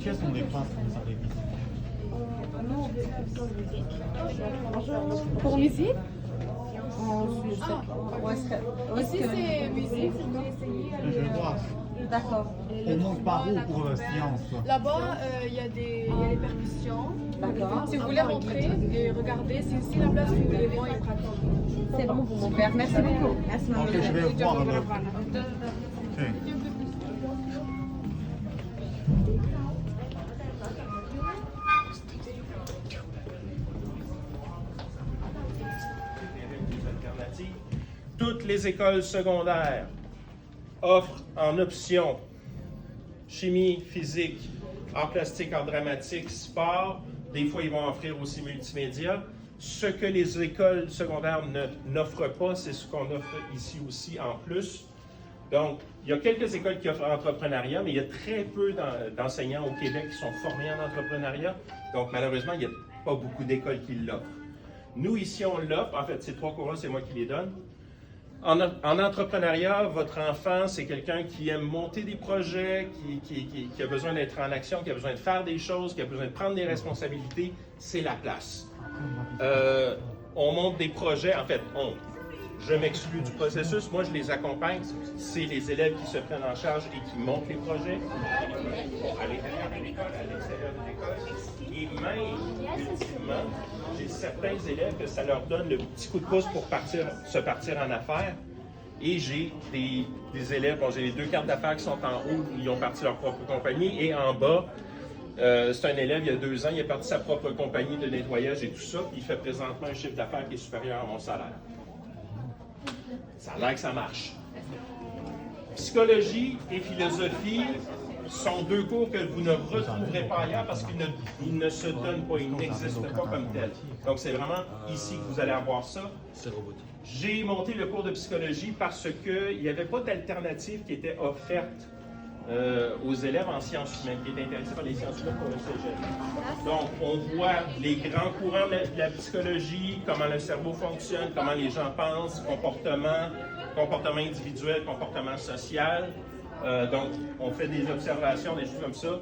Quelles sont les classes que vous avez visitées? Pour musique? Ici, c'est musique. Je vois. D'accord. On monte par où pour science? Là-bas, il y a les percussions. D'accord. Si vous voulez rentrer et regarder, c'est ici la place où les voix ils pratiquent. C'est bon, super. Merci beaucoup. Merci, Ok, mademoiselle. je vais voir alors. Ok. Toutes les écoles secondaires offrent en option chimie, physique, arts plastiques, arts dramatiques, sport. Des fois, ils vont offrir aussi multimédia. Ce que les écoles secondaires n'offrent pas, c'est ce qu'on offre ici aussi en plus. Donc, il y a quelques écoles qui offrent l'entrepreneuriat, mais il y a très peu d'enseignants au Québec qui sont formés en entrepreneuriat. Donc, malheureusement, il n'y a pas beaucoup d'écoles qui l'offrent. Nous, ici, on l'offre. En fait, ces 3 cours-là, c'est moi qui les donne. En entrepreneuriat, votre enfant, c'est quelqu'un qui aime monter des projets, qui a besoin d'être en action, qui a besoin de faire des choses, qui a besoin de prendre des responsabilités. C'est la place. On monte des projets, en fait, je m'exclus du processus, moi je les accompagne, c'est les élèves qui se prennent en charge et qui montent les projets. À l'intérieur de l'école, à l'extérieur de l'école. Et même, ultimement, j'ai certains élèves que ça leur donne le petit coup de pouce pour se partir en affaires. Et j'ai des élèves, j'ai les 2 cartes d'affaires qui sont en haut, ils ont parti leur propre compagnie, et en bas, c'est un élève, il y a 2 ans, il a parti sa propre compagnie de nettoyage et tout ça, puis il fait présentement un chiffre d'affaires qui est supérieur à mon salaire. Ça a l'air que ça marche. Psychologie et philosophie sont 2 cours que vous ne retrouverez pas ailleurs parce qu'ils ne se donnent pas, ils n'existent pas comme tels. Donc c'est vraiment ici que vous allez avoir ça. J'ai monté le cours de psychologie parce qu'il n'y avait pas d'alternative qui était offerte aux élèves en sciences humaines, qui étaient intéressés par les sciences humaines pour le cégep. Donc, on voit les grands courants de la psychologie, comment le cerveau fonctionne, comment les gens pensent, comportement individuel, comportement social. Donc, on fait des observations, des choses comme ça.